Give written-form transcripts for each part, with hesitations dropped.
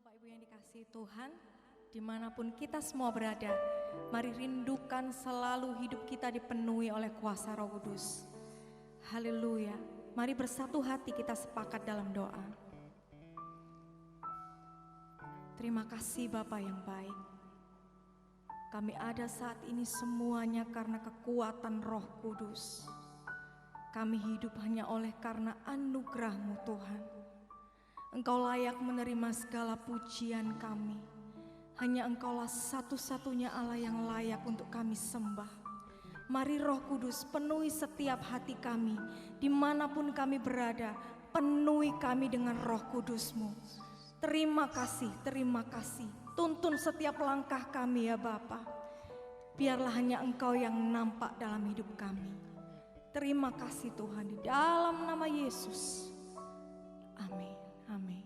Bapak Ibu yang dikasihi Tuhan, dimanapun kita semua berada, mari rindukan selalu hidup kita dipenuhi oleh kuasa Roh Kudus. Haleluya, mari bersatu hati kita sepakat dalam doa. Terima kasih Bapa yang baik. Kami ada saat ini semuanya karena kekuatan Roh Kudus. Kami hidup hanya oleh karena anugerah-Mu Tuhan. Engkau layak menerima segala pujian kami. Hanya Engkaulah satu-satunya Allah yang layak untuk kami sembah. Mari Roh Kudus penuhi setiap hati kami, dimanapun kami berada, penuhi kami dengan Roh Kudus-Mu. Terima kasih, terima kasih. Tuntun setiap langkah kami ya Bapa. Biarlah hanya Engkau yang nampak dalam hidup kami. Terima kasih Tuhan, di dalam nama Yesus. Amin. Amin.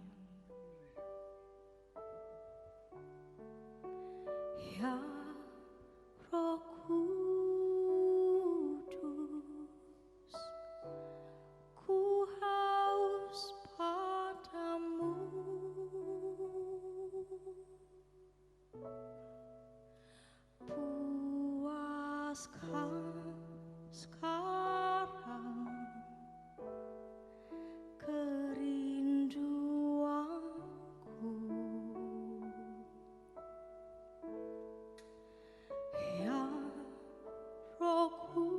Ya Roh Kudus, ku haus padamu. Puaskan sekarang kerinduanku, ya Roh Kudus,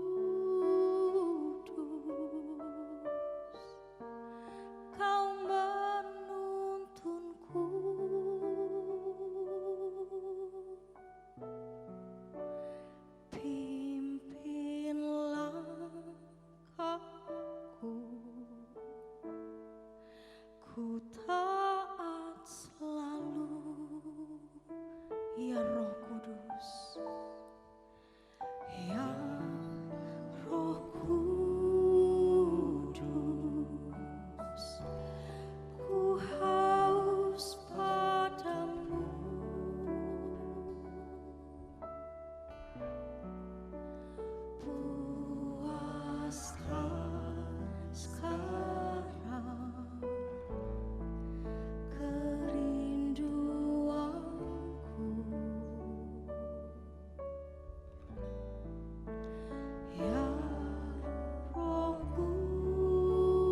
Kau menuntunku, pimpinlah aku. Ku taat selalu, ya Roh Kudus, ya Roh Kudus, ku haus padamu. Puaslah sekarang kerinduanku, ya Roh Kudus,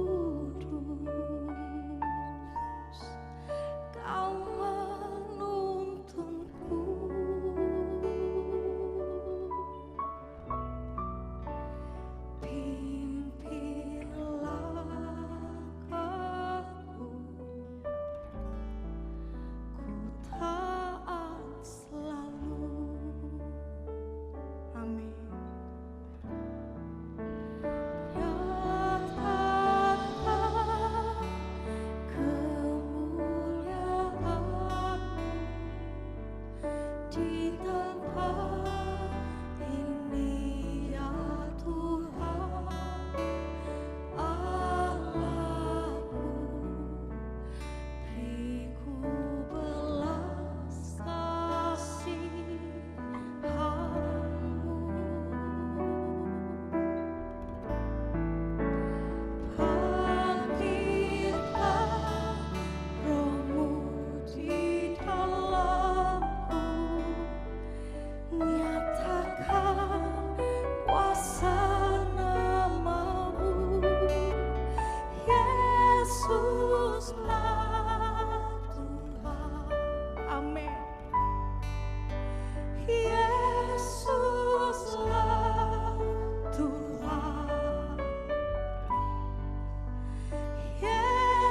Kau menuntunku, pimpinlah aku. Ku taat selalu. Amin. Nyatakan kemuliaan-Mu di tempat ini ya Tuhan Allahku. Beriku belas kasihan-Mu. Bangkitkan Roh-Mu di dalamku. Nyatakan kuasa nama-Mu. Yesuslah Tuhan. Amin. Yesuslah Tuhan.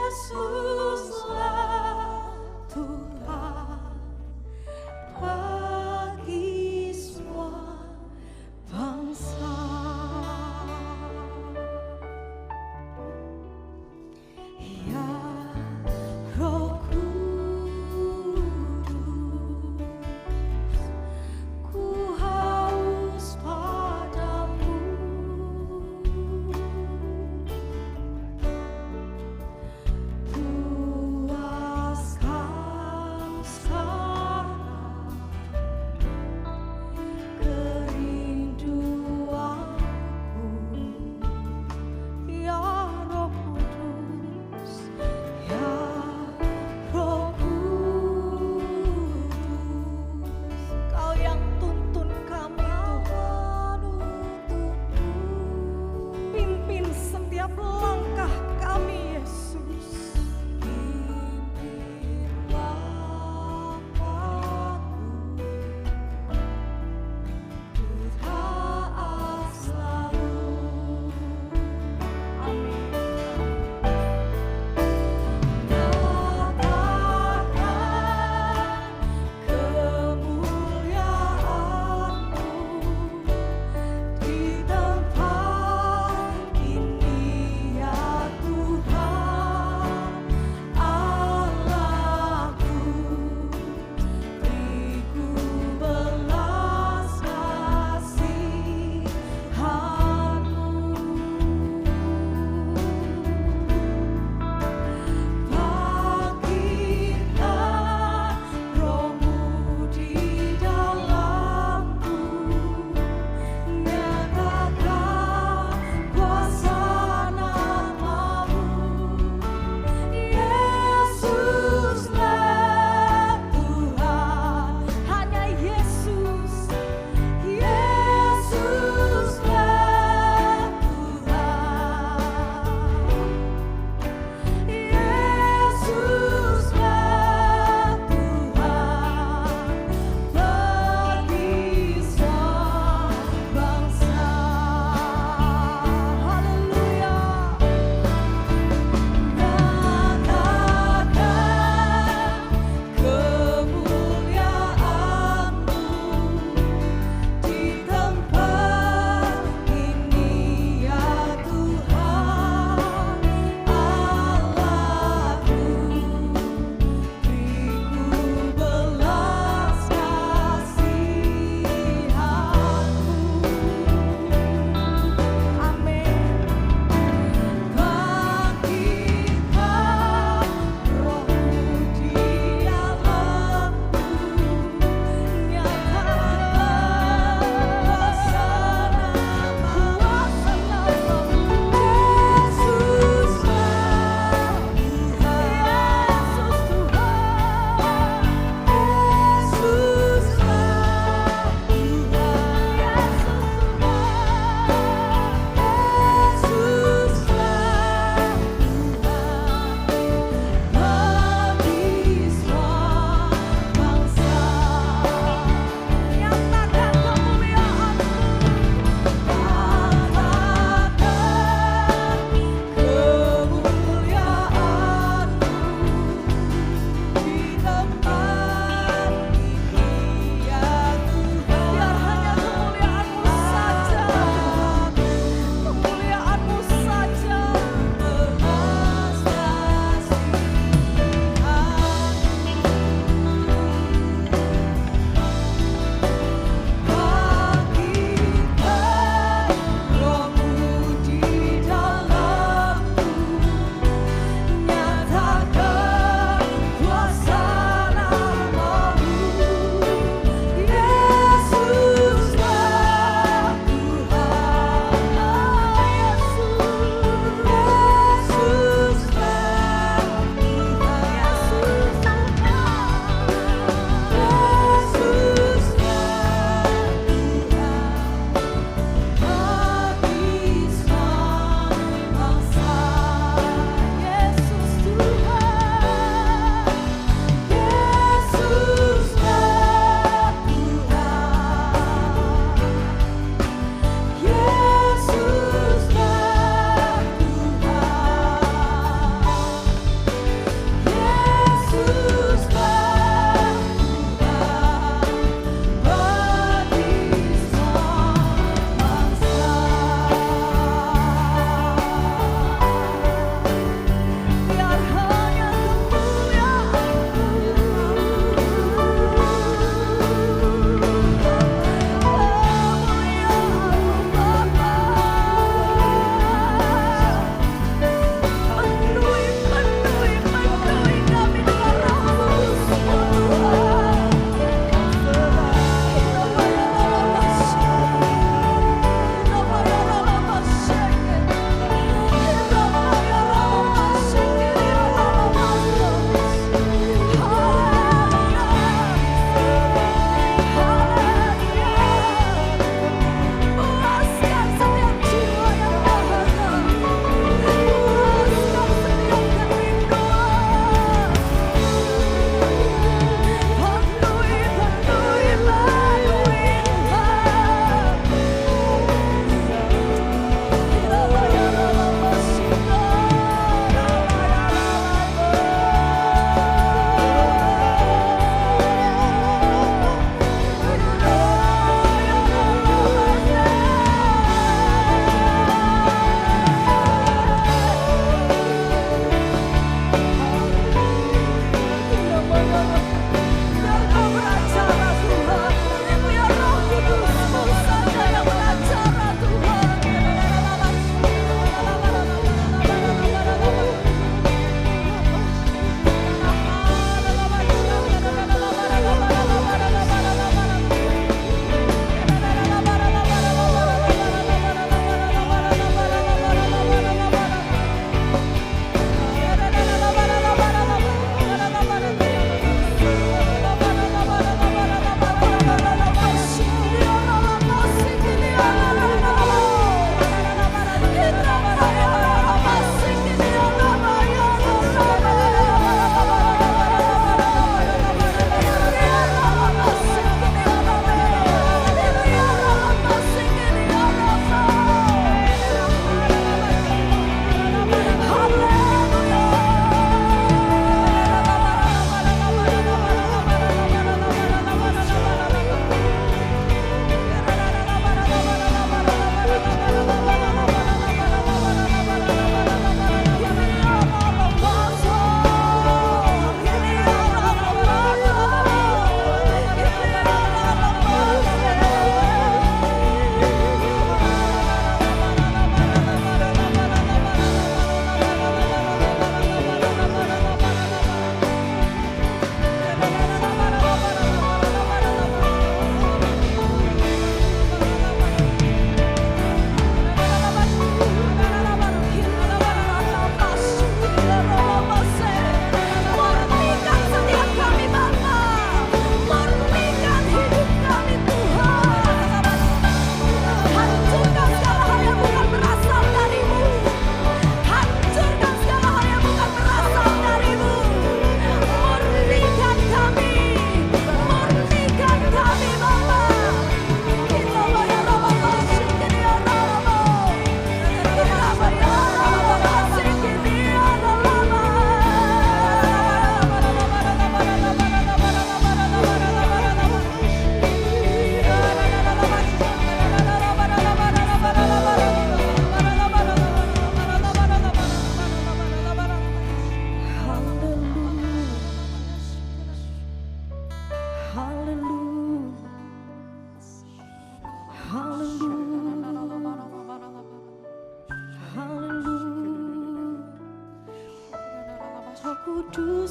Yesuslah Tuhan bagi semua bangsa. Ya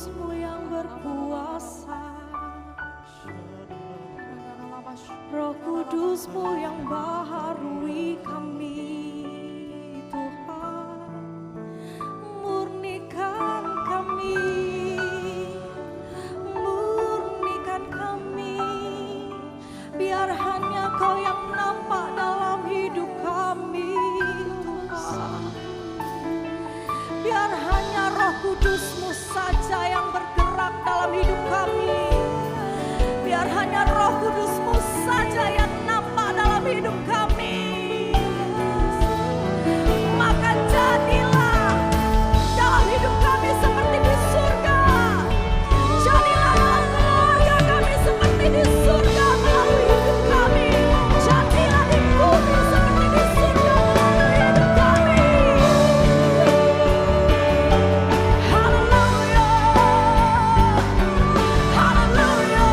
Kudus-Mu yang berkuasa, Roh Kudus-Mu yang baharui kami, Tuhan. Murnikan kami, biar hanya Kau yang nampak dalam hidup kami, Tuhan. Biar hanya Roh Kudus-Mu saja yang bergerak dalam hidup kami. Biar hanya Roh Kudus-Mu saja yang nampak dalam hidup kami. Maka jadilah dalam hidup kami seperti di surga. Jadilah dalam keluarga kami seperti di surga melalui hidup kami. Jadilah di bumi seperti di surga melalui hidup kami. Haleluya, haleluya,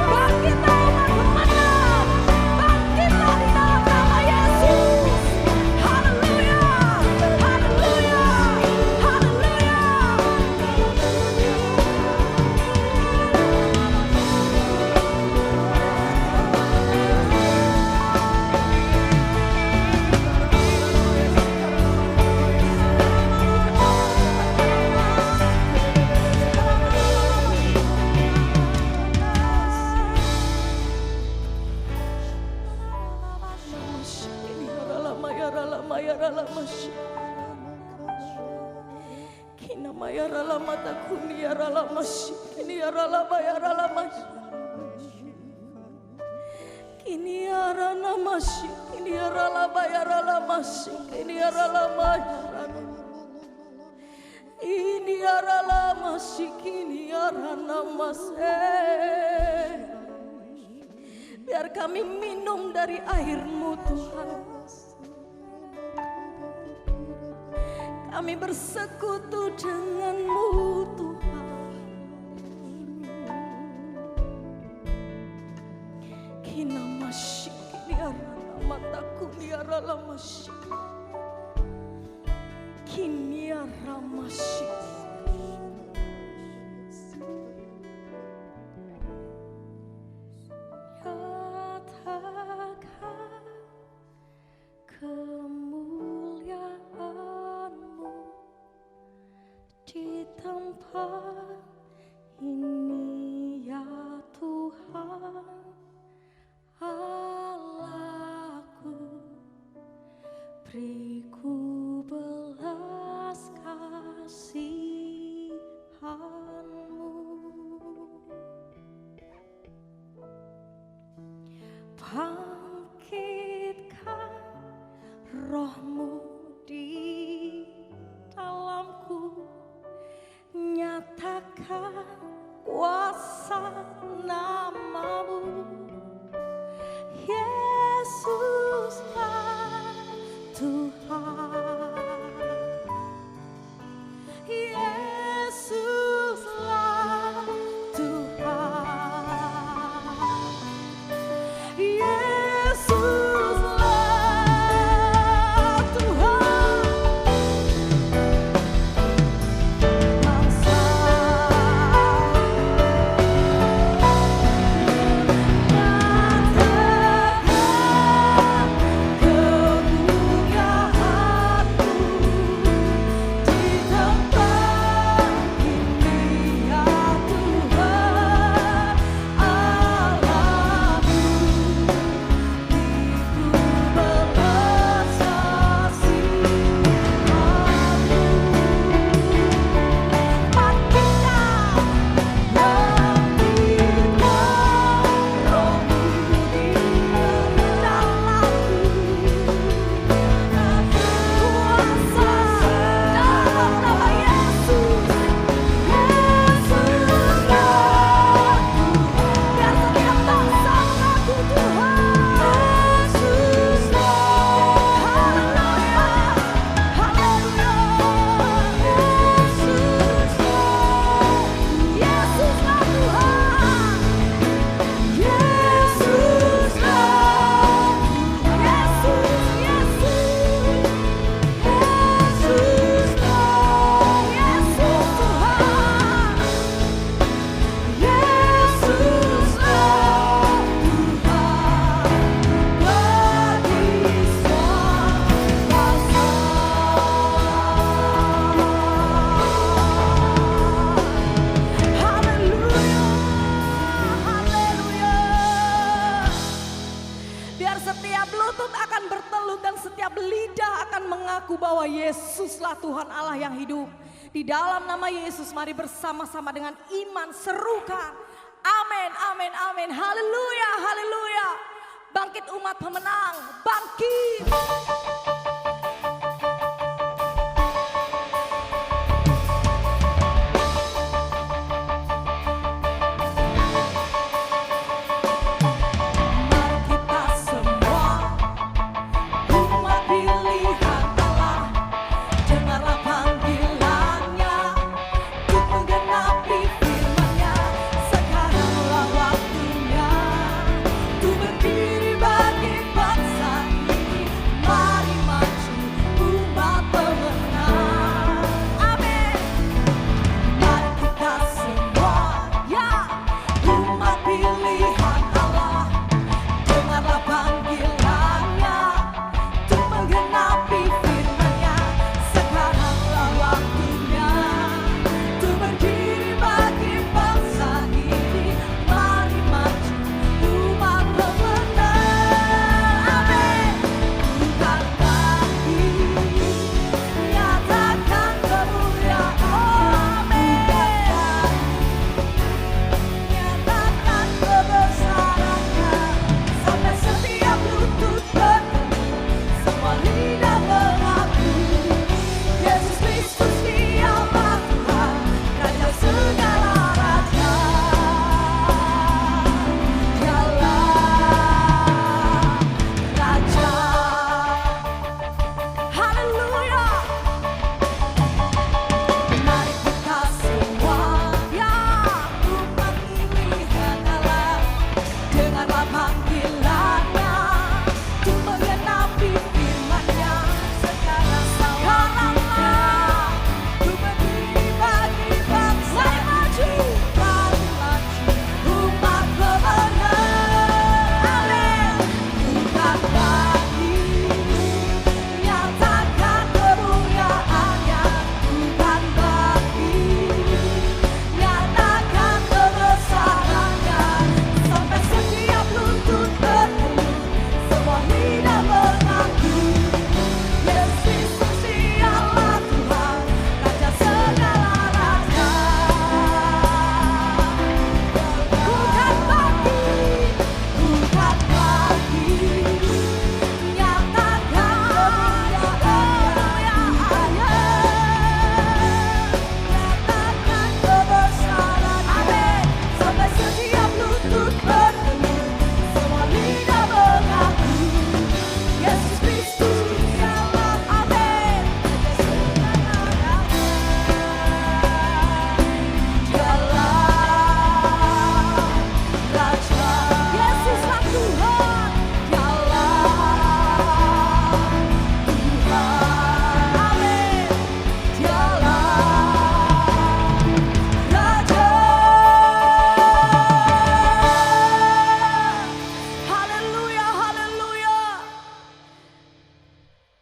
bangkitlah umat pemenang, bangkitlah di dalam nama Yesus. Haleluya, haleluya, haleluya. Biar kami minum dari air-Mu, Tuhan. Kami bersekutu dengan-Mu, Tuhan. Kina masyik ini arana mataku ni arala masyik. Kini arana masyik. Nyatakan kemuliaan-Mu di tempat ini, ya Tuhan Allahku. Beriku belas kasihan-Mu. Bangkitkan Roh-Mu di dalamku. Nyatakan kuasa nama-Mu. Yesuslah Tuhan. Yesuslah Tuhan. Yesuslah Tuhan. Setiap lutut akan bertelut dan setiap lidah akan mengaku bahwa Yesuslah Tuhan Allah yang hidup. Di dalam nama Yesus mari bersama-sama dengan iman serukan. Amin, amin, amin. Haleluya, haleluya. Bangkit umat pemenang, bangkit.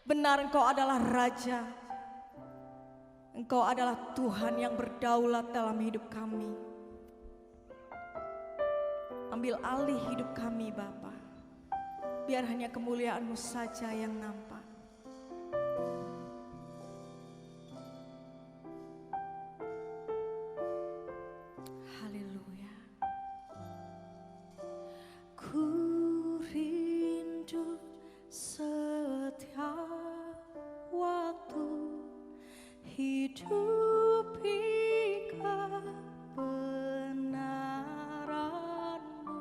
Benar Engkau adalah Raja. Engkau adalah Tuhan yang berdaulat dalam hidup kami. Ambil alih hidup kami Bapa. Biar hanya kemuliaan-Mu saja yang nampak. Haleluya. Ku rindu setiap waktu hidupi kebenaran-Mu,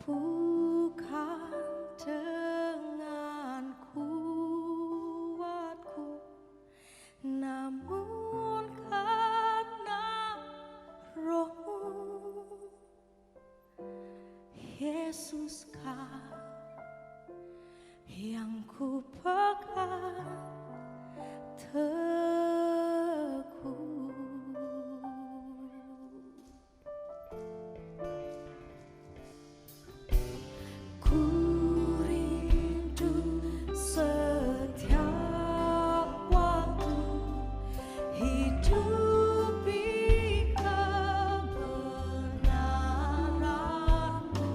bukan dengan kuatku, namun karena Roh-Mu. Yesus Kau yang ku pegang teguh. Ku rindu setiap waktu hidupi kebenaran-Mu,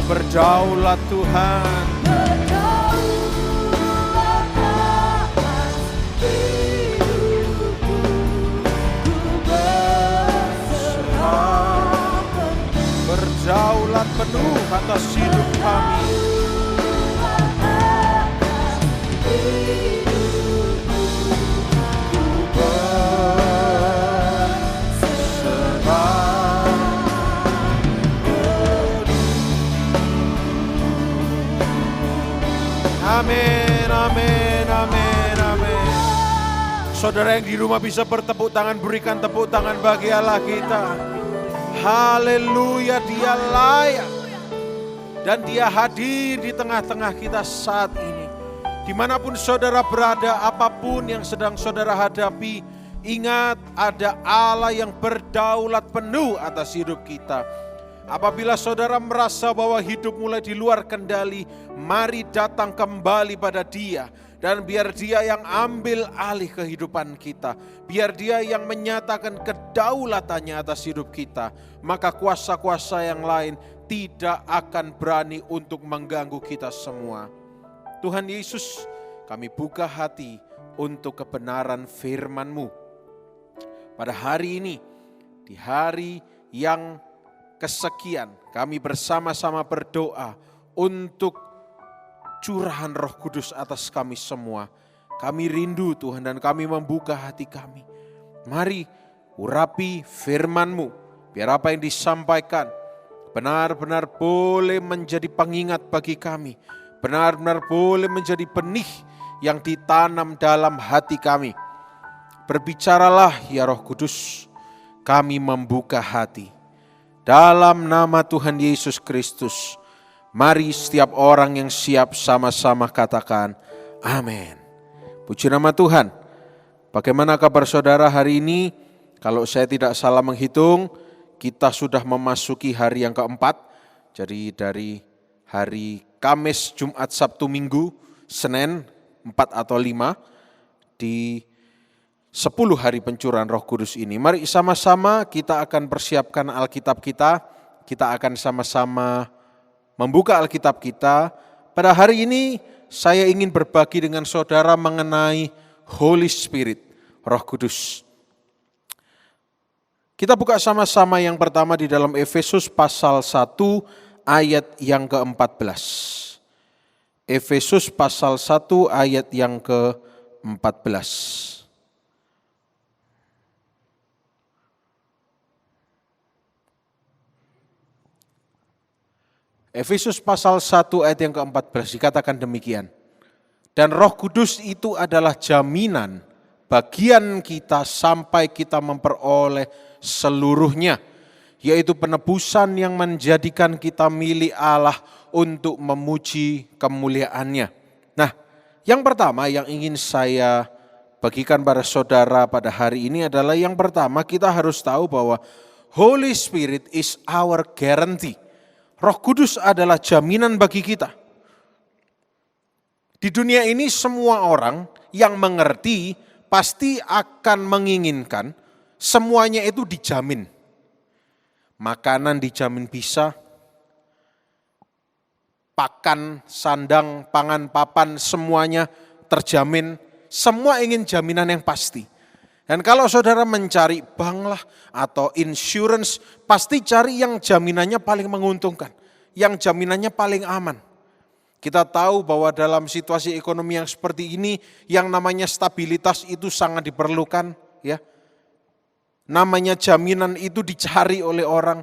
berdaulat Tuhan. Berdaulat penuh atas hidup kami. Amin, amin, amin, amin. Saudara yang di rumah bisa bertepuk tangan, berikan tepuk tangan bagi Allah kita. Haleluya, Dia layak. Dan Dia hadir di tengah-tengah kita saat ini. Dimanapun saudara berada, apapun yang sedang saudara hadapi, ingat ada Allah yang berdaulat penuh atas hidup kita. Apabila saudara merasa bahwa hidup mulai di luar kendali, mari datang kembali pada Dia. Dan biar Dia yang ambil alih kehidupan kita. Biar Dia yang menyatakan kedaulatannya atas hidup kita. Maka kuasa-kuasa yang lain tidak akan berani untuk mengganggu kita semua. Tuhan Yesus, kami buka hati untuk kebenaran firman-Mu. Pada hari ini, di hari yang kesekian, kami bersama-sama berdoa untuk curahan Roh Kudus atas kami semua. Kami rindu Tuhan dan kami membuka hati kami. Mari urapi firman-Mu. Biar apa yang disampaikan benar-benar boleh menjadi pengingat bagi kami. Benar-benar boleh menjadi benih yang ditanam dalam hati kami. Berbicaralah ya Roh Kudus, kami membuka hati. Dalam nama Tuhan Yesus Kristus, mari setiap orang yang siap sama-sama katakan amin. Puji nama Tuhan. Bagaimana kabar saudara hari ini? Kalau saya tidak salah menghitung, kita sudah memasuki hari yang keempat. Jadi dari hari Kamis, Jumat, Sabtu, Minggu, Senin 4 atau 5 di 10 hari pencurahan Roh Kudus ini. Mari sama-sama kita akan persiapkan Alkitab kita. Kita akan sama-sama membuka Alkitab kita. Pada hari ini saya ingin berbagi dengan saudara mengenai Holy Spirit, Roh Kudus. Kita buka sama-sama yang pertama di dalam Efesus pasal 1 ayat yang ke-14. Efesus pasal 1 ayat yang ke-14. Efesus pasal 1 ayat yang ke-14 dikatakan demikian. Dan Roh Kudus itu adalah jaminan bagian kita sampai kita memperoleh seluruhnya, yaitu penebusan yang menjadikan kita milik Allah untuk memuji kemuliaannya. Nah, yang pertama yang ingin saya bagikan pada saudara pada hari ini adalah yang pertama kita harus tahu bahwa Holy Spirit is our guarantee. Roh Kudus adalah jaminan bagi kita. Di dunia ini semua orang yang mengerti pasti akan menginginkan semuanya itu dijamin. Makanan dijamin bisa, pakan, sandang, pangan, papan semuanya terjamin. Semua ingin jaminan yang pasti. Dan kalau saudara mencari bank lah atau insurance, pasti cari yang jaminannya paling menguntungkan, yang jaminannya paling aman. Kita tahu bahwa dalam situasi ekonomi yang seperti ini, yang namanya stabilitas itu sangat diperlukan, ya. Namanya jaminan itu dicari oleh orang.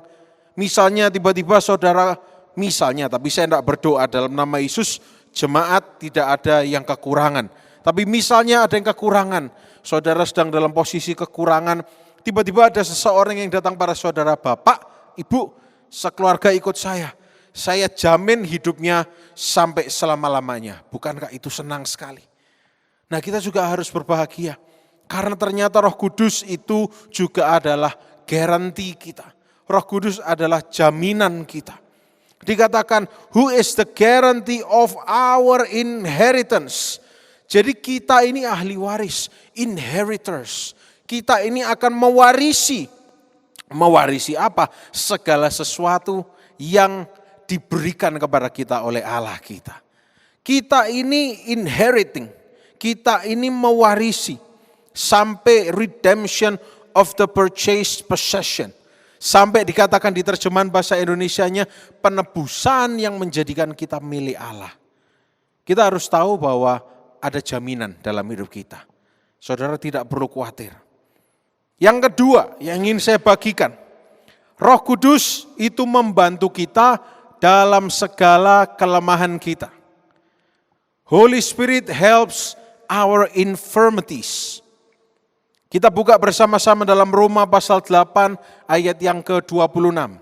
Misalnya tiba-tiba saudara, tapi saya tidak berdoa dalam nama Yesus, jemaat tidak ada yang kekurangan. Tapi misalnya ada yang kekurangan, saudara sedang dalam posisi kekurangan, tiba-tiba ada seseorang yang datang pada saudara, Bapak, Ibu, sekeluarga ikut saya jamin hidupnya sampai selama-lamanya. Bukankah itu senang sekali? Nah, kita juga harus berbahagia, karena ternyata Roh Kudus itu juga adalah garansi kita. Roh Kudus adalah jaminan kita. Dikatakan, who is the guarantee of our inheritance? Jadi kita ini ahli waris, inheritors. Kita ini akan mewarisi apa? Segala sesuatu yang diberikan kepada kita oleh Allah kita. Kita ini inheriting, kita ini mewarisi sampai redemption of the purchased possession. Sampai dikatakan di terjemahan bahasa Indonesianya penebusan yang menjadikan kita milik Allah. Kita harus tahu bahwa ada jaminan dalam hidup kita. Saudara tidak perlu khawatir. Yang kedua yang ingin saya bagikan, Roh Kudus itu membantu kita dalam segala kelemahan kita. Holy Spirit helps our infirmities. Kita buka bersama-sama dalam Roma pasal 8 ayat yang ke-26.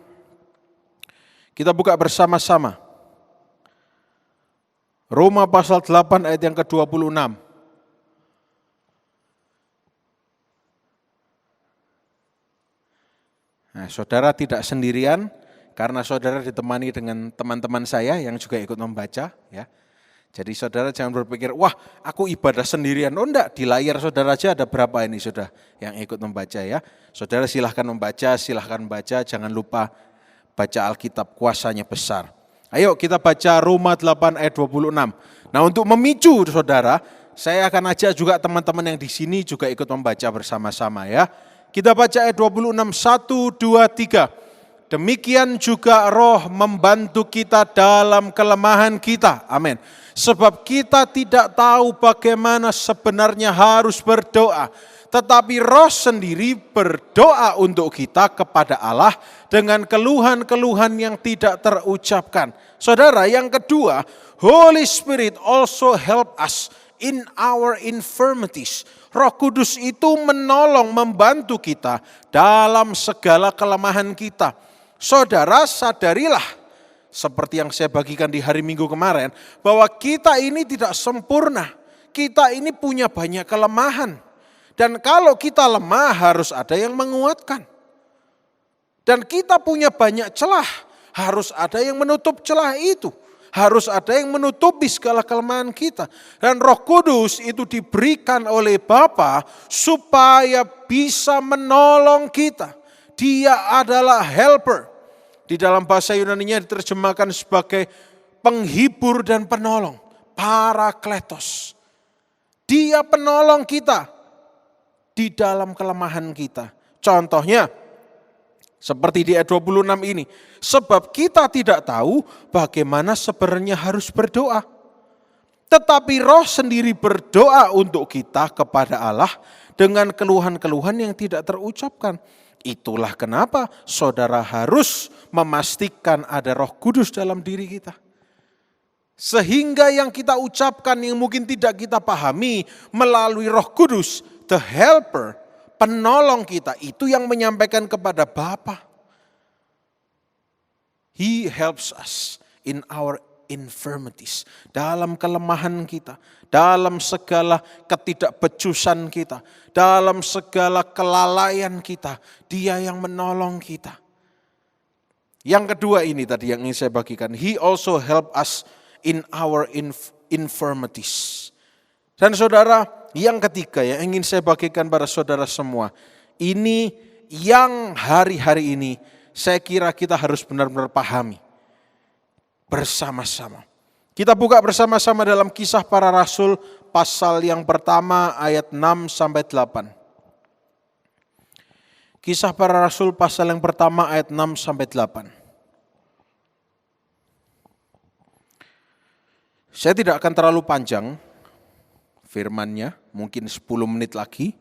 Kita buka bersama-sama. Roma pasal 8 ayat yang ke-26. Nah, saudara tidak sendirian karena saudara ditemani dengan teman-teman saya yang juga ikut membaca, ya. Jadi saudara jangan berpikir, wah aku ibadah sendirian. Oh enggak, di layar saudara aja ada berapa ini sudah yang ikut membaca ya. Saudara silahkan membaca, jangan lupa baca Alkitab, kuasanya besar. Ayo kita baca Roma 8 ayat 26. Nah untuk memicu saudara, saya akan ajak juga teman-teman yang di sini juga ikut membaca bersama-sama ya. Kita baca ayat 26, 1, 2, 3. Demikian juga Roh membantu kita dalam kelemahan kita. Amin. Sebab kita tidak tahu bagaimana sebenarnya harus berdoa. Tetapi Roh sendiri berdoa untuk kita kepada Allah dengan keluhan-keluhan yang tidak terucapkan. Saudara, yang kedua, Holy Spirit also help us in our infirmities. Roh Kudus itu menolong, membantu kita dalam segala kelemahan kita. Saudara, sadarilah seperti yang saya bagikan di hari Minggu kemarin, bahwa kita ini tidak sempurna. Kita ini punya banyak kelemahan. Dan kalau kita lemah harus ada yang menguatkan. Dan kita punya banyak celah, harus ada yang menutup celah itu. Harus ada yang menutupi segala kelemahan kita. Dan Roh Kudus itu diberikan oleh Bapa supaya bisa menolong kita. Dia adalah helper. Di dalam bahasa Yunaninya diterjemahkan sebagai penghibur dan penolong. Parakletos. Dia penolong kita di dalam kelemahan kita. Contohnya seperti di ayat 26 ini. Sebab kita tidak tahu bagaimana sebenarnya harus berdoa. Tetapi Roh sendiri berdoa untuk kita kepada Allah dengan keluhan-keluhan yang tidak terucapkan. Itulah kenapa saudara harus memastikan ada Roh Kudus dalam diri kita. Sehingga yang kita ucapkan yang mungkin tidak kita pahami melalui Roh Kudus, the helper, penolong kita, itu yang menyampaikan kepada Bapa. He helps us in our infirmities, dalam kelemahan kita, dalam segala ketidakbecusan kita, dalam segala kelalaian kita, Dia yang menolong kita. Yang kedua ini tadi yang ingin saya bagikan, He also help us in our infirmities. Dan saudara, yang ketiga yang ingin saya bagikan pada saudara semua, ini yang hari-hari ini saya kira kita harus benar-benar pahami bersama-sama. Kita buka bersama-sama dalam Kisah Para Rasul pasal yang pertama ayat 6-8. Kisah Para Rasul pasal yang pertama ayat 6-8. Saya tidak akan terlalu panjang firmannya, mungkin 10 menit lagi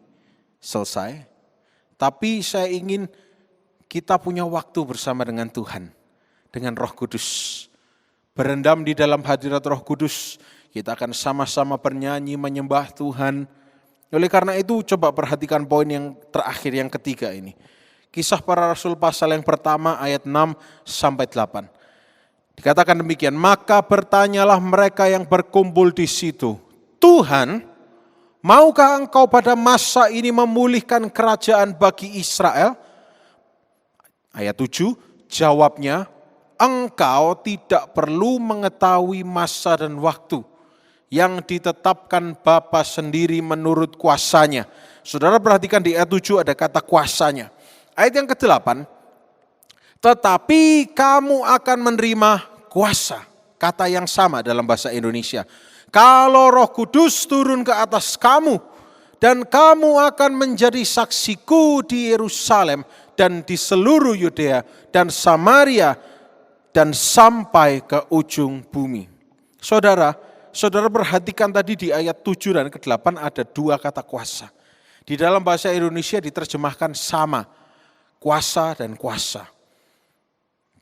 selesai. Tapi saya ingin kita punya waktu bersama dengan Tuhan, dengan Roh Kudus. Berendam di dalam hadirat Roh Kudus, kita akan sama-sama bernyanyi menyembah Tuhan. Oleh karena itu coba perhatikan poin yang terakhir, yang ketiga ini. Kisah Para Rasul pasal yang pertama ayat 6-8. Dikatakan demikian, maka bertanyalah mereka yang berkumpul di situ, Tuhan, maukah engkau pada masa ini memulihkan kerajaan bagi Israel? Ayat 7, jawabnya, engkau tidak perlu mengetahui masa dan waktu yang ditetapkan Bapa sendiri menurut kuasanya. Saudara perhatikan di ayat 7 ada kata kuasanya. Ayat yang ke-8, tetapi kamu akan menerima kuasa, kata yang sama dalam bahasa Indonesia. Kalau Roh Kudus turun ke atas kamu, dan kamu akan menjadi saksiku di Yerusalem dan di seluruh Yudea dan Samaria dan sampai ke ujung bumi. Saudara perhatikan tadi di ayat 7 dan ke-8 ada dua kata kuasa. Di dalam bahasa Indonesia diterjemahkan sama, kuasa dan kuasa.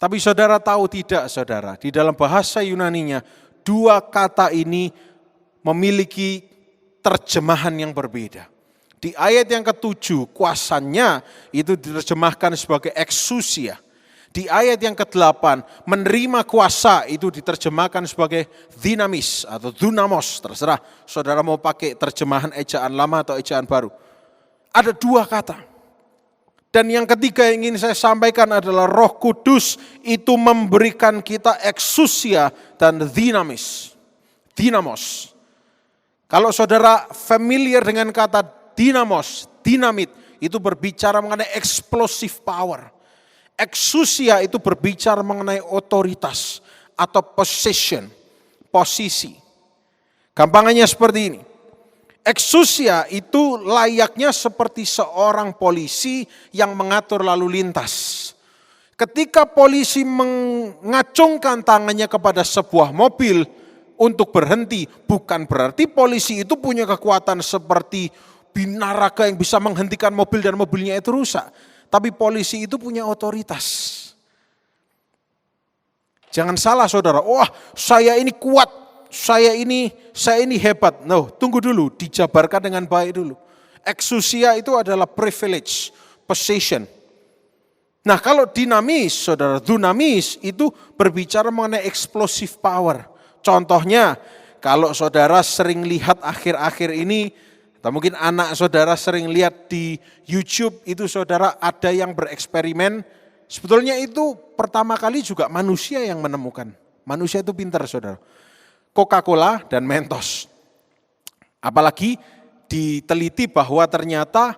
Tapi saudara tahu tidak saudara, di dalam bahasa Yunaninya dua kata ini memiliki terjemahan yang berbeda. Di ayat yang ke-7 kuasanya itu diterjemahkan sebagai exousia. Di ayat yang ke-8 menerima kuasa itu diterjemahkan sebagai dinamis atau dunamos. Terserah saudara mau pakai terjemahan ejaan lama atau ejaan baru. Ada dua kata. Dan yang ketiga yang ingin saya sampaikan adalah Roh Kudus itu memberikan kita exousia dan dinamos. Kalau saudara familiar dengan kata dinamos, dinamit, itu berbicara mengenai explosive power. Exousia itu berbicara mengenai otoritas atau possession, posisi. Gampangannya seperti ini. Exousia itu layaknya seperti seorang polisi yang mengatur lalu lintas. Ketika polisi mengacungkan tangannya kepada sebuah mobil untuk berhenti, bukan berarti polisi itu punya kekuatan seperti binaraga yang bisa menghentikan mobil dan mobilnya itu rusak. Tapi polisi itu punya otoritas. Jangan salah saudara, wah saya ini kuat, saya ini hebat. No, tunggu dulu, dijabarkan dengan baik dulu. Exousia itu adalah privilege, possession. Nah kalau dinamis, saudara, dunamis itu berbicara mengenai explosive power. Contohnya, kalau saudara sering lihat akhir-akhir ini, atau mungkin anak saudara sering lihat di YouTube, itu saudara ada yang bereksperimen. Sebetulnya itu pertama kali juga manusia yang menemukan. Manusia itu pintar saudara. Coca-Cola dan Mentos. Apalagi diteliti bahwa ternyata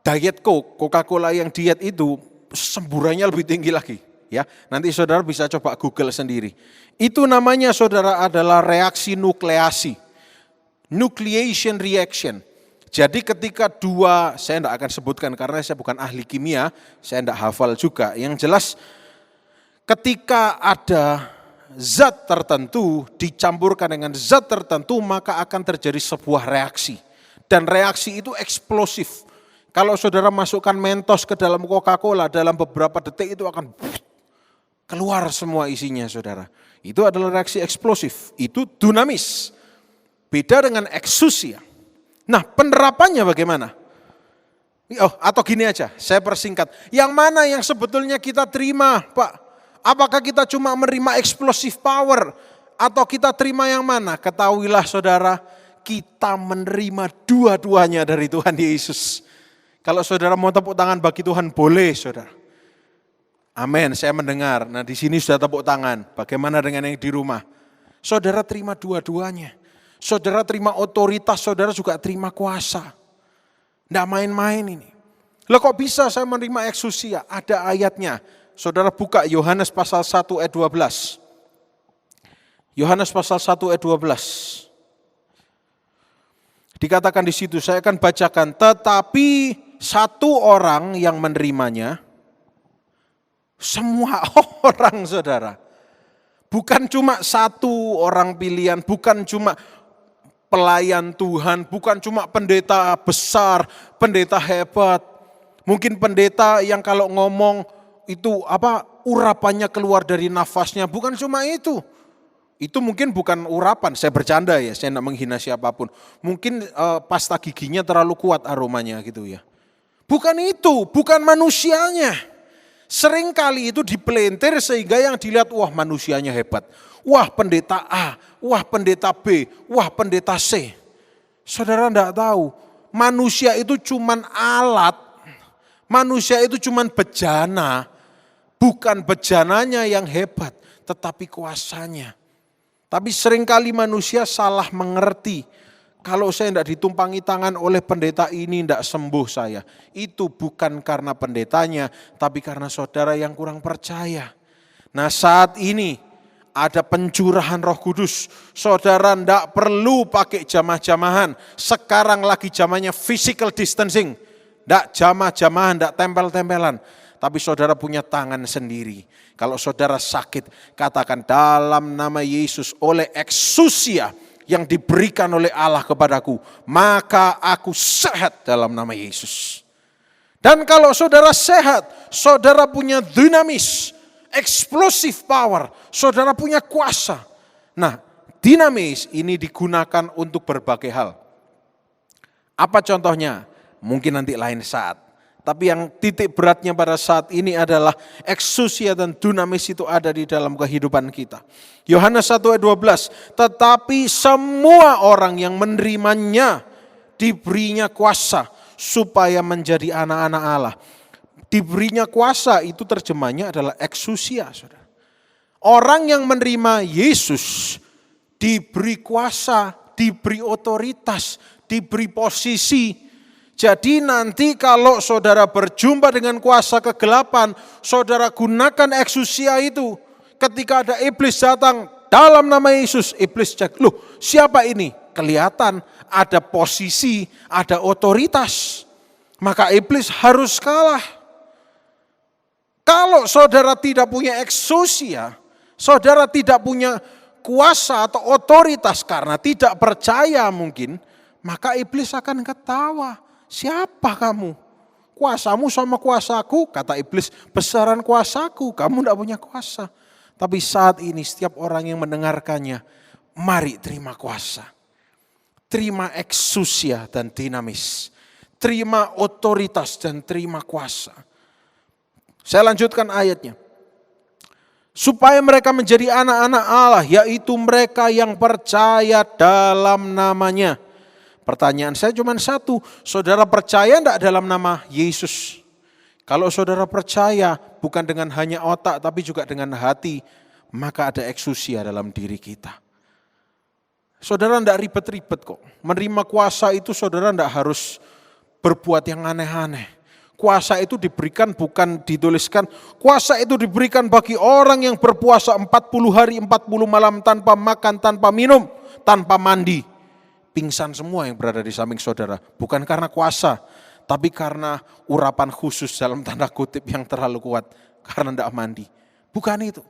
diet Coke, Coca-Cola yang diet itu semburannya lebih tinggi lagi. Ya, nanti saudara bisa coba Google sendiri. Itu namanya saudara adalah reaksi nukleasi. Nucleation reaction. Jadi ketika dua, saya tidak akan sebutkan karena saya bukan ahli kimia, saya tidak hafal juga. Yang jelas ketika ada zat tertentu dicampurkan dengan zat tertentu maka akan terjadi sebuah reaksi. Dan reaksi itu eksplosif. Kalau saudara masukkan Mentos ke dalam Coca-Cola dalam beberapa detik itu akan keluar semua isinya saudara. Itu adalah reaksi eksplosif, itu dunamis. Beda dengan exousia. Nah penerapannya bagaimana? Atau gini aja, saya persingkat. Yang mana yang sebetulnya kita terima Pak? Apakah kita cuma menerima explosive power? Atau kita terima yang mana? Ketahuilah saudara, kita menerima dua-duanya dari Tuhan Yesus. Kalau saudara mau tepuk tangan bagi Tuhan boleh saudara. Amin, saya mendengar. Nah di sini sudah tepuk tangan. Bagaimana dengan yang di rumah? Saudara terima dua-duanya. Saudara terima otoritas, saudara juga terima kuasa. Tidak main-main ini. Loh kok bisa saya menerima exousia? Ada ayatnya. Saudara buka Yohanes pasal 1 ayat 12. Yohanes pasal 1 ayat 12. Dikatakan di situ, saya akan bacakan. Tetapi satu orang yang menerimanya, semua orang saudara. Bukan cuma satu orang pilihan, bukan cuma pelayan Tuhan, bukan cuma pendeta besar, pendeta hebat. Mungkin pendeta yang kalau ngomong itu urapannya keluar dari nafasnya, bukan cuma itu. Itu mungkin bukan urapan, saya bercanda ya, saya tidak menghina siapapun. Mungkin pasta giginya terlalu kuat aromanya gitu ya. Bukan itu, bukan manusianya. Seringkali itu dipelintir sehingga yang dilihat, wah manusianya hebat. Wah pendeta A, wah pendeta B, wah pendeta C. Saudara enggak tahu, manusia itu cuman alat, manusia itu cuman bejana. Bukan bejananya yang hebat, tetapi kuasanya. Tapi seringkali manusia salah mengerti. Kalau saya tidak ditumpangi tangan oleh pendeta ini tidak sembuh saya. Itu bukan karena pendetanya, tapi karena saudara yang kurang percaya. Nah saat ini ada pencurahan Roh Kudus. Saudara tidak perlu pakai jamah-jamahan. Sekarang lagi zamannya physical distancing. Tidak jamah-jamahan, tidak tempel-tempelan. Tapi saudara punya tangan sendiri. Kalau saudara sakit, katakan dalam nama Yesus oleh eksusia yang diberikan oleh Allah kepadaku, maka aku sehat dalam nama Yesus. Dan kalau saudara sehat, saudara punya dinamis, explosive power, saudara punya kuasa. Nah, dinamis ini digunakan untuk berbagai hal. Apa contohnya? Mungkin nanti lain saat. Tapi yang titik beratnya pada saat ini adalah eksusia dan dunamis itu ada di dalam kehidupan kita. Yohanes 1 ayat 12, tetapi semua orang yang menerimanya diberinya kuasa supaya menjadi anak-anak Allah. Diberinya kuasa itu terjemahnya adalah eksusia, saudara. Orang yang menerima Yesus diberi kuasa, diberi otoritas, diberi posisi. Jadi nanti kalau saudara berjumpa dengan kuasa kegelapan, saudara gunakan eksusia itu. Ketika ada iblis datang dalam nama Yesus, iblis cek, loh siapa ini? Kelihatan ada posisi, ada otoritas. Maka iblis harus kalah. Kalau saudara tidak punya eksusia, saudara tidak punya kuasa atau otoritas karena tidak percaya mungkin, maka iblis akan ketawa. Siapa kamu? Kuasamu sama kuasaku, kata iblis, besaran kuasaku, kamu tidak punya kuasa. Tapi saat ini setiap orang yang mendengarkannya, mari terima kuasa. Terima eksusia dan dinamis. Terima otoritas dan terima kuasa. Saya lanjutkan ayatnya. Supaya mereka menjadi anak-anak Allah, yaitu mereka yang percaya dalam namanya. Pertanyaan saya cuma satu, saudara percaya enggak dalam nama Yesus? Kalau saudara percaya bukan dengan hanya otak tapi juga dengan hati, maka ada eksusia dalam diri kita. Saudara enggak ribet-ribet kok. Menerima kuasa itu saudara enggak harus berbuat yang aneh-aneh. Kuasa itu diberikan bukan dituliskan, kuasa itu diberikan bagi orang yang berpuasa 40 hari 40 malam tanpa makan, tanpa minum, tanpa mandi. Pingsan semua yang berada di samping saudara. Bukan karena kuasa, tapi karena urapan khusus dalam tanda kutip yang terlalu kuat. Karena tidak mandi. Bukan itu.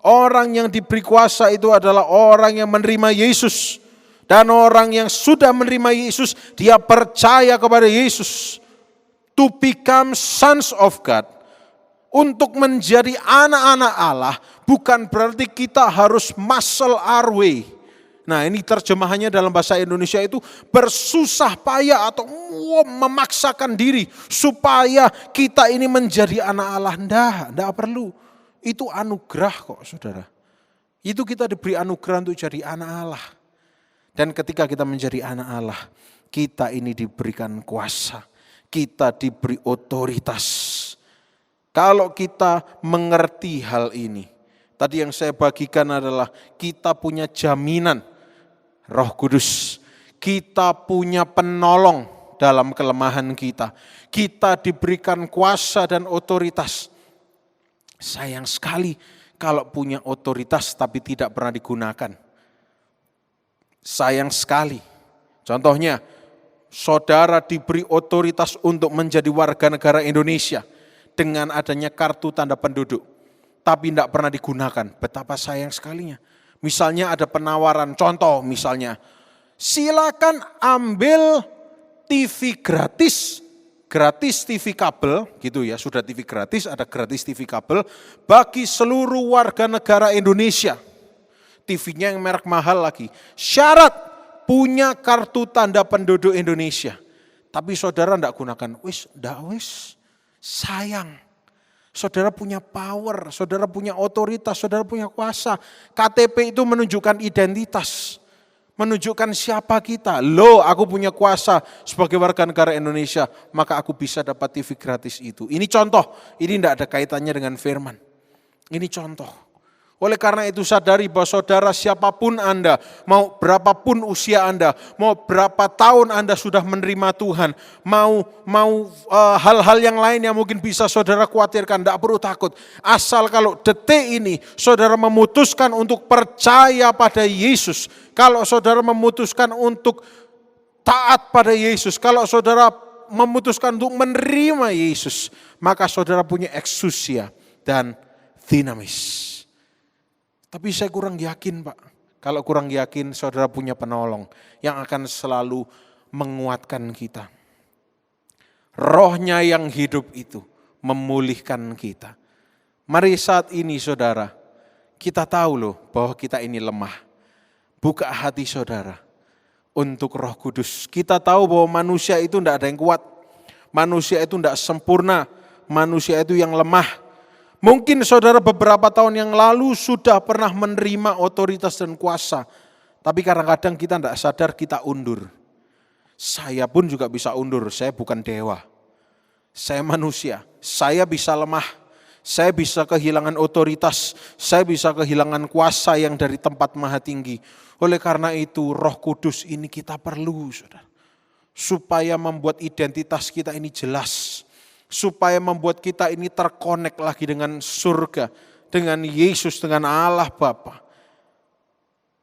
Orang yang diberi kuasa itu adalah orang yang menerima Yesus. Dan orang yang sudah menerima Yesus, dia percaya kepada Yesus. To become sons of God. Untuk menjadi anak-anak Allah, bukan berarti kita harus muscle our way. Nah ini terjemahannya dalam bahasa Indonesia itu bersusah payah atau memaksakan diri supaya kita ini menjadi anak Allah. Enggak perlu. Itu anugerah kok saudara. Itu kita diberi anugerah untuk jadi anak Allah. Dan ketika kita menjadi anak Allah, kita ini diberikan kuasa. Kita diberi otoritas. Kalau kita mengerti hal ini, tadi yang saya bagikan adalah kita punya jaminan Roh Kudus, kita punya penolong dalam kelemahan kita. Kita diberikan kuasa dan otoritas. Sayang sekali kalau punya otoritas tapi tidak pernah digunakan. Sayang sekali. Contohnya, saudara diberi otoritas untuk menjadi warga negara Indonesia dengan adanya kartu tanda penduduk, tapi tidak pernah digunakan. Betapa sayang sekalinya. Misalnya ada penawaran, contoh misalnya, silakan ambil TV gratis TV kabel, gitu ya, sudah TV gratis, ada gratis TV kabel bagi seluruh warga negara Indonesia. TV-nya yang merek mahal lagi. Syarat punya kartu tanda penduduk Indonesia. Tapi saudara enggak gunakan, sayang. Saudara punya power, saudara punya otoritas, saudara punya kuasa. KTP itu menunjukkan identitas, menunjukkan siapa kita. Loh, aku punya kuasa sebagai warga negara Indonesia, maka aku bisa dapat TV gratis itu. Ini contoh, ini tidak ada kaitannya dengan firman. Ini contoh. Oleh karena itu sadari bahwa saudara siapapun Anda, mau berapapun usia Anda, mau berapa tahun Anda sudah menerima Tuhan, mau hal-hal yang lain yang mungkin bisa saudara khawatirkan, tidak perlu takut. Asal kalau detik ini saudara memutuskan untuk percaya pada Yesus, kalau saudara memutuskan untuk taat pada Yesus, kalau saudara memutuskan untuk menerima Yesus, maka saudara punya eksusia dan dinamis. Tapi saya kurang yakin Pak, kalau kurang yakin saudara punya penolong yang akan selalu menguatkan kita. Rohnya yang hidup itu memulihkan kita. Mari saat ini saudara, kita tahu loh bahwa kita ini lemah. Buka hati saudara untuk Roh Kudus. Kita tahu bahwa manusia itu tidak ada yang kuat. Manusia itu tidak sempurna. Manusia itu yang lemah. Mungkin saudara beberapa tahun yang lalu sudah pernah menerima otoritas dan kuasa. Tapi kadang-kadang kita tidak sadar kita undur. Saya pun juga bisa undur, saya bukan dewa. Saya manusia, saya bisa lemah. Saya bisa kehilangan otoritas, saya bisa kehilangan kuasa yang dari tempat maha tinggi. Oleh karena itu Roh Kudus ini kita perlu saudara. Supaya membuat identitas kita ini jelas. Supaya membuat kita ini terkonek lagi dengan surga, dengan Yesus, dengan Allah Bapa.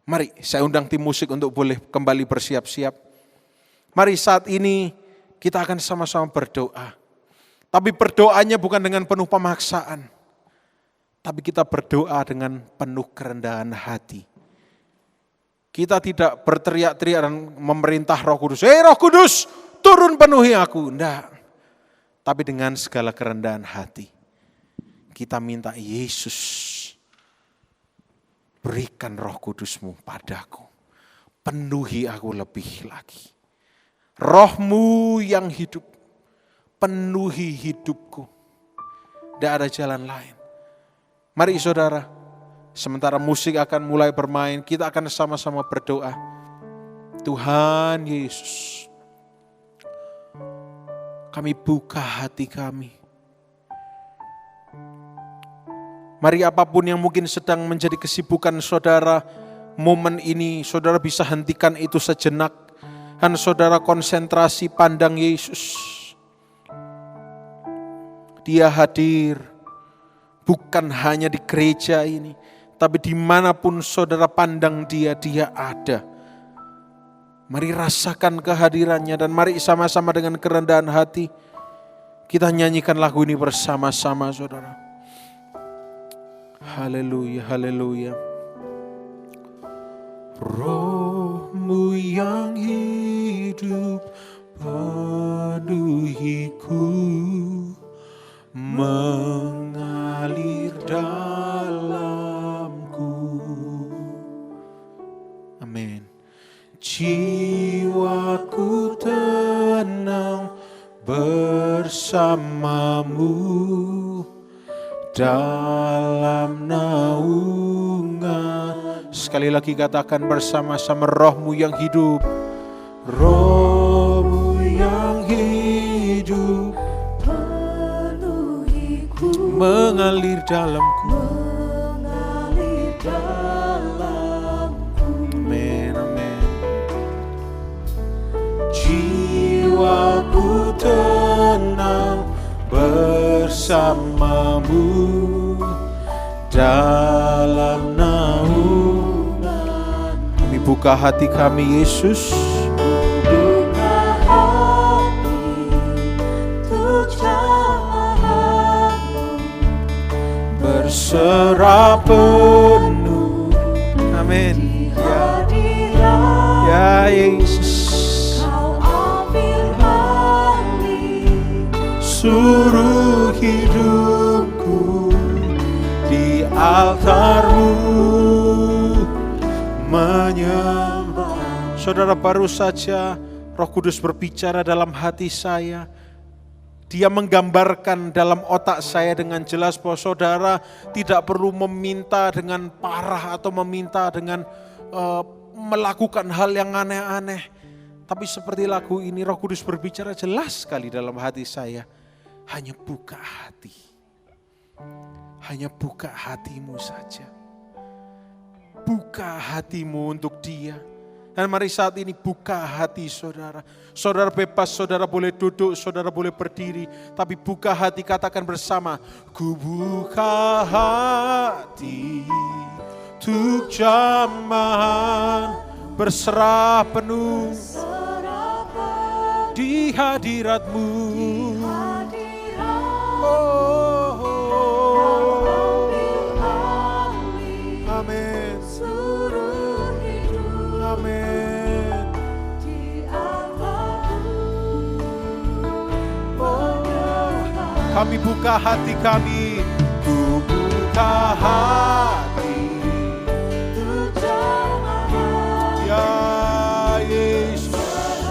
Mari saya undang tim musik untuk boleh kembali bersiap-siap. Mari saat ini kita akan sama-sama berdoa. Tapi berdoanya bukan dengan penuh pemaksaan. Tapi kita berdoa dengan penuh kerendahan hati. Kita tidak berteriak-teriak dan memerintah Roh Kudus. Roh Kudus, turun penuhi aku. Enggak. Tapi dengan segala kerendahan hati, kita minta Yesus, berikan Roh Kudus-Mu padaku. Penuhi aku lebih lagi. Roh-Mu yang hidup, penuhi hidupku. Tidak ada jalan lain. Mari saudara, sementara musik akan mulai bermain, kita akan sama-sama berdoa. Tuhan Yesus, kami buka hati kami. Mari apapun yang mungkin sedang menjadi kesibukan saudara, momen ini saudara bisa hentikan itu sejenak. Dan saudara konsentrasi pandang Yesus. Dia hadir bukan hanya di gereja ini, tapi dimanapun saudara pandang dia, dia ada. Mari rasakan kehadirannya dan mari sama-sama dengan kerendahan hati kita nyanyikan lagu ini bersama-sama saudara. Haleluya, haleluya. Roh-Mu yang hidup penuhiku, mengalir dalamku. Amin. Jiwaku tenang bersamamu dalam naungan. Sekali lagi katakan bersama-sama, Roh-Mu yang hidup. Roh-Mu yang hidup penuhiku, mengalir dalamku. Jiwaku tenang bersamamu dalam naungan. Kami buka hati kami Yesus. Buka hati untuk jamaah-Mu, berserah penuh. Amin. Ya Yesus. Suruh hidupku di altar-Mu menyembah. Saudara, baru saja Roh Kudus berbicara dalam hati saya. Dia menggambarkan dalam otak saya dengan jelas bahwa saudara tidak perlu meminta dengan parah atau meminta dengan melakukan hal yang aneh-aneh. Tapi seperti lagu ini Roh Kudus berbicara jelas sekali dalam hati saya. Hanya buka hati. Hanya buka hatimu saja. buka hatimu untuk dia. Dan mari saat ini buka hati saudara. Saudara bebas, saudara boleh duduk, saudara boleh berdiri. Tapi buka hati, katakan bersama. Ku buka hati untuk jamahan, berserah penuh di hadiratmu. Amin. Amin. Kami buka hati kami. Ku buka hati. Ya Yesus,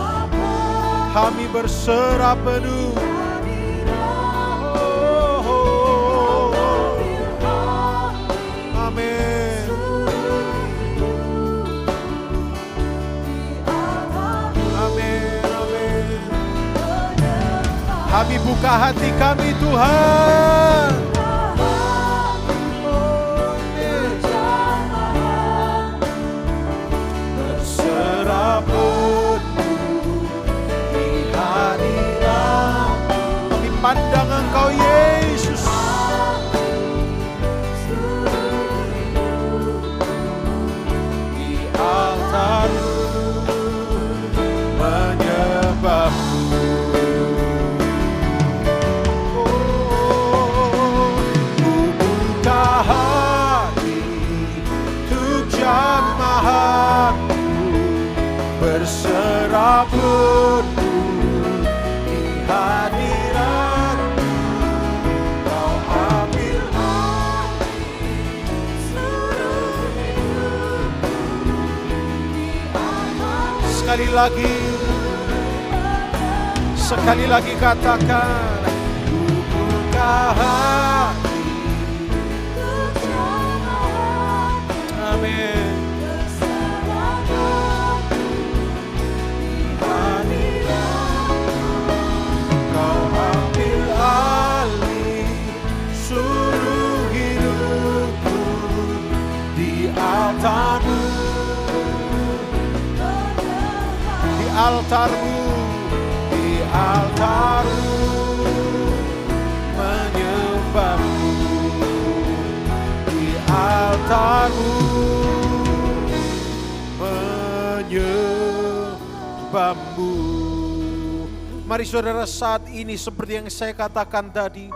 kami berserah penuh. Amin. Amin. Amin. Kami buka hati kami Tuhan. Berserah penuh di hadirat. Kami pandang Engkau Yesus. Di altar-Mu menyembah-Mu. Ku buka hati untuk jamahan-Mu, berserah penuh di hadirat-Mu. Kau ambil sekali lagi katakan, ku buka hati. Amin. Kau ambil alih seluruh hidupku di altar-Mu. Altar-Mu, di altar-Mu menyembah-Mu, di altar-Mu menyembah-Mu. Mari saudara, saat ini seperti yang saya katakan tadi,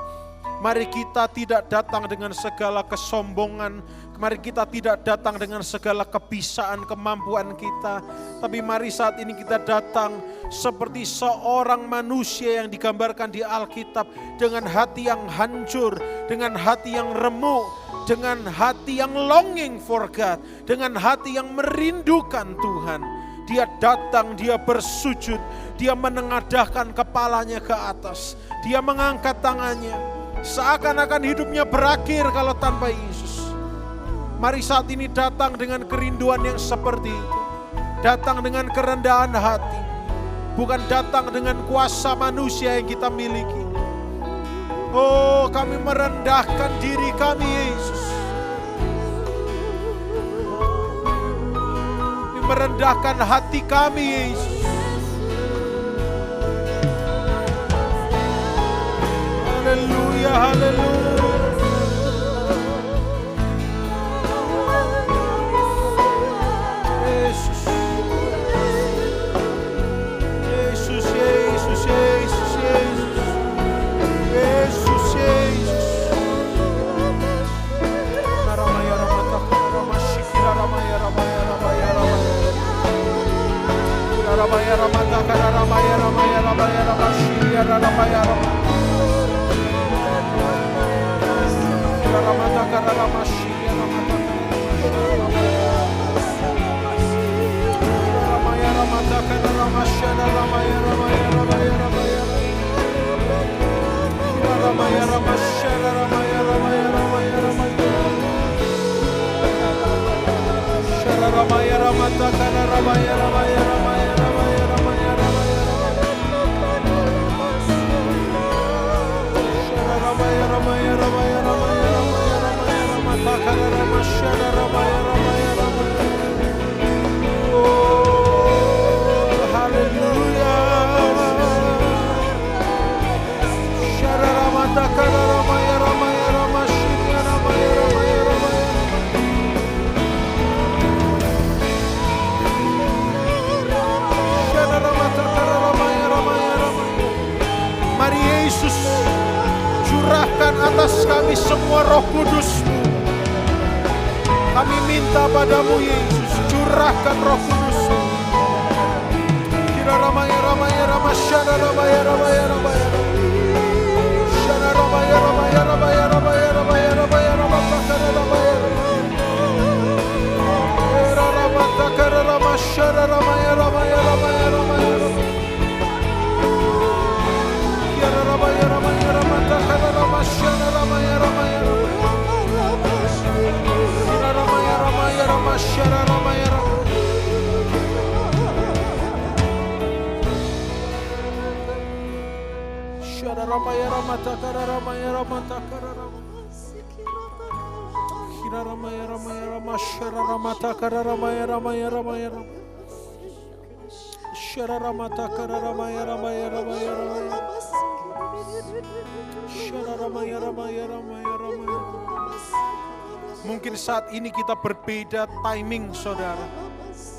mari kita tidak datang dengan segala kesombongan. Mari kita tidak datang dengan segala kebisaan, kemampuan kita. Tapi mari saat ini kita datang seperti seorang manusia yang digambarkan di Alkitab. Dengan hati yang hancur, dengan hati yang remuk, dengan hati yang longing for God, dengan hati yang merindukan Tuhan. Dia datang, dia bersujud, dia menengadahkan kepalanya ke atas. Dia mengangkat tangannya, seakan-akan hidupnya berakhir kalau tanpa Yesus. Mari saat ini datang dengan kerinduan yang seperti itu. Datang dengan kerendahan hati. Bukan datang dengan kuasa manusia yang kita miliki. Oh, kami merendahkan diri kami Yesus. Kami merendahkan hati kami Yesus. Haleluya, haleluya. Mari Yesus, curahkan atas kami semua Roh Kudus-Mu. Kami minta padamu Yesus, curahkan Roh Kudus-Mu. Kira ramaya ramaya ramasyana ramaya ramaya ramaya. Syana ramaya ramaya ramaya ramaya ramaya ramaya ramakakara ramaya. Era ramatakara ramasyana ramaya ramaya ramaya ramaya. Kira ramaya ramaya ramatakara ramasyana ramaya ramaya. Kira ramaya ramaya ramasyana ramaya ramaya. Ramaya ramatakara ramaya ramatakara ramaya. Kira ramaya ramaya ramasyara ramatakara ramaya ramaya ramaya ramaya. Syara ramatakara ramaya ramaya ramaya ramaya. Syara ramaya ramaya ramaya ramaya. Mungkin saat ini kita berbeda timing saudara.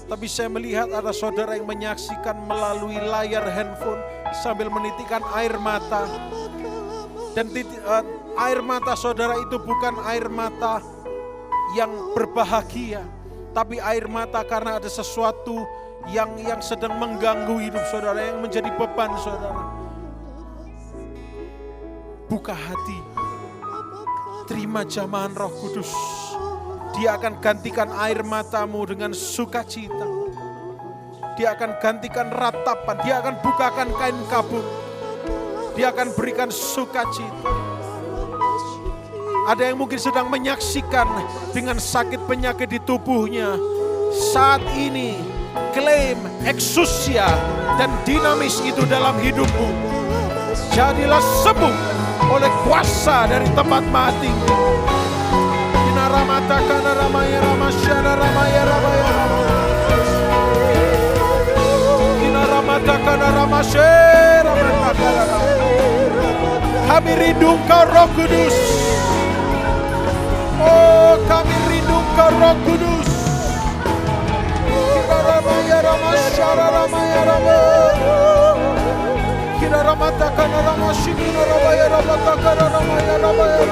Tapi saya melihat ada saudara yang menyaksikan melalui layar handphone sambil menitikkan air mata. Dan air mata saudara itu bukan air mata yang berbahagia. Tapi air mata karena ada sesuatu yang sedang mengganggu hidup saudara, yang menjadi beban saudara. Buka hati, terima jamahan Roh Kudus. Dia akan gantikan air matamu dengan sukacita. Dia akan gantikan ratapan. Dia akan bukakan kain kabung. Dia akan berikan sukacita. Ada yang mungkin sedang menyaksikan dengan sakit penyakit di tubuhnya. Saat ini klaim eksusia dan dinamis itu dalam hidupmu. Jadilah sembuh oleh kuasa dari tempat mati. Ramatakan ramaya ramasyana ramaya ramaya Kina ramatakan ramasyana ramatakan. Kami rindu Engkau Roh Kudus. Oh, kami rindu Engkau Roh Kudus. Kina ramaya ramasyana ramaya ramaya. Kina ramatakan ramasyana ramaya ramatakan ramaya ramaya.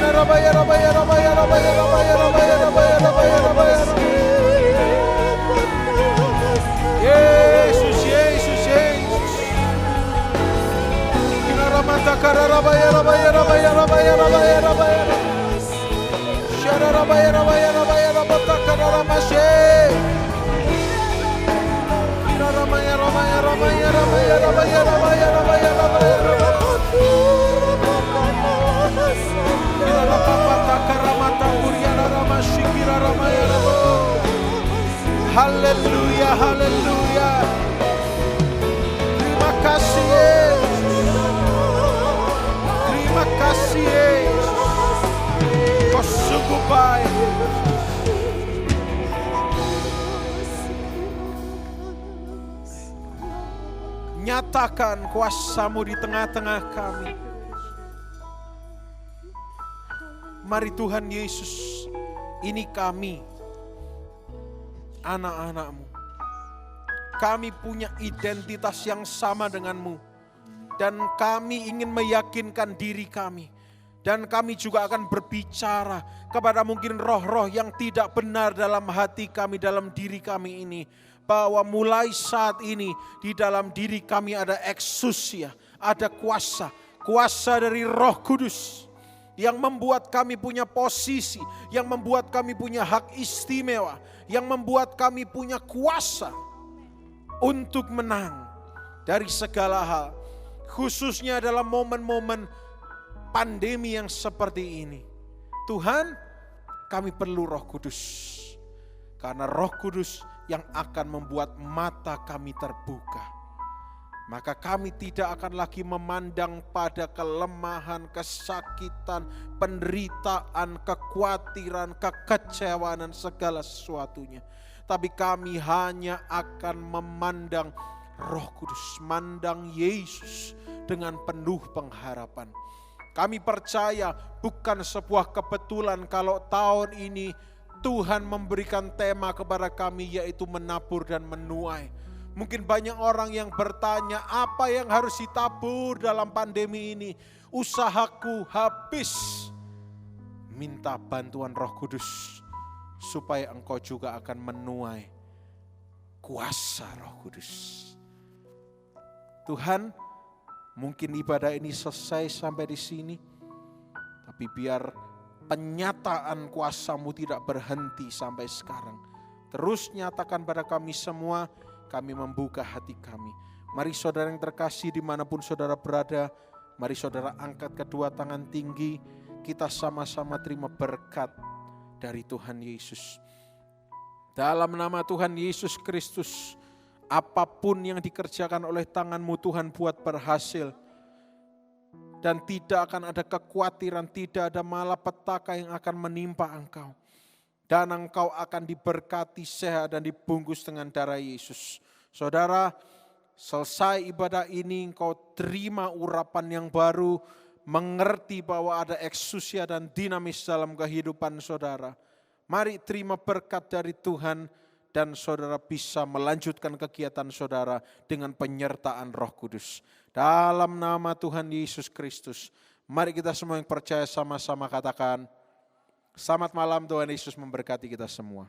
Rabaya rabaya rabaya rabaya rabaya rabaya rabaya rabaya rabaya. Yesus Yesus Yesus. Kina ramatakara rabaya rabaya rabaya rabaya rabaya rabaya. Syara rabaya rabaya rabaya rabatakara ramashe. Kina ramaya ramaya ramaya rabaya rabaya rabaya rabaya rabaya. Haleluya, haleluya. Terima kasih Yesus. Terima kasih Yesus. Kau sungguh baik. Nyatakan kuasa-Mu di tengah-tengah kami. Mari Tuhan Yesus, ini kami, anak-anak-Mu. Kami punya identitas yang sama dengan-Mu. Dan kami ingin meyakinkan diri kami. Dan kami juga akan berbicara kepada mungkin roh-roh yang tidak benar dalam hati kami, dalam diri kami ini. Bahwa mulai saat ini di dalam diri kami ada eksusia, ada kuasa. Kuasa dari Roh Kudus. Yang membuat kami punya posisi, yang membuat kami punya hak istimewa, yang membuat kami punya kuasa untuk menang dari segala hal. Khususnya dalam momen-momen pandemi yang seperti ini. Tuhan, kami perlu Roh Kudus. Karena Roh Kudus yang akan membuat mata kami terbuka. Maka kami tidak akan lagi memandang pada kelemahan, kesakitan, penderitaan, kekhawatiran, kekecewaan dan segala sesuatunya. Tapi kami hanya akan memandang Roh Kudus, memandang Yesus dengan penuh pengharapan. Kami percaya bukan sebuah kebetulan kalau tahun ini Tuhan memberikan tema kepada kami yaitu menabur dan menuai. Mungkin banyak orang yang bertanya, apa yang harus ditabur dalam pandemi ini? Usahaku habis. Minta bantuan Roh Kudus supaya engkau juga akan menuai kuasa Roh Kudus. Tuhan, mungkin ibadah ini selesai sampai di sini, tapi biar penyataan kuasa-Mu tidak berhenti sampai sekarang. Terus nyatakan pada kami semua, kami membuka hati kami. Mari saudara yang terkasih dimanapun saudara berada, mari saudara angkat kedua tangan tinggi, kita sama-sama terima berkat dari Tuhan Yesus. Dalam nama Tuhan Yesus Kristus, apapun yang dikerjakan oleh tangan-Mu Tuhan buat berhasil. Dan tidak akan ada kekhawatiran, tidak ada malapetaka yang akan menimpa engkau. Dan engkau akan diberkati, sehat dan dibungkus dengan darah Yesus. Saudara, selesai ibadah ini engkau terima urapan yang baru, mengerti bahwa ada eksusia dan dinamis dalam kehidupan saudara. Mari terima berkat dari Tuhan dan saudara bisa melanjutkan kegiatan saudara dengan penyertaan Roh Kudus. Dalam nama Tuhan Yesus Kristus, mari kita semua yang percaya sama-sama katakan, selamat malam, Tuhan Yesus memberkati kita semua.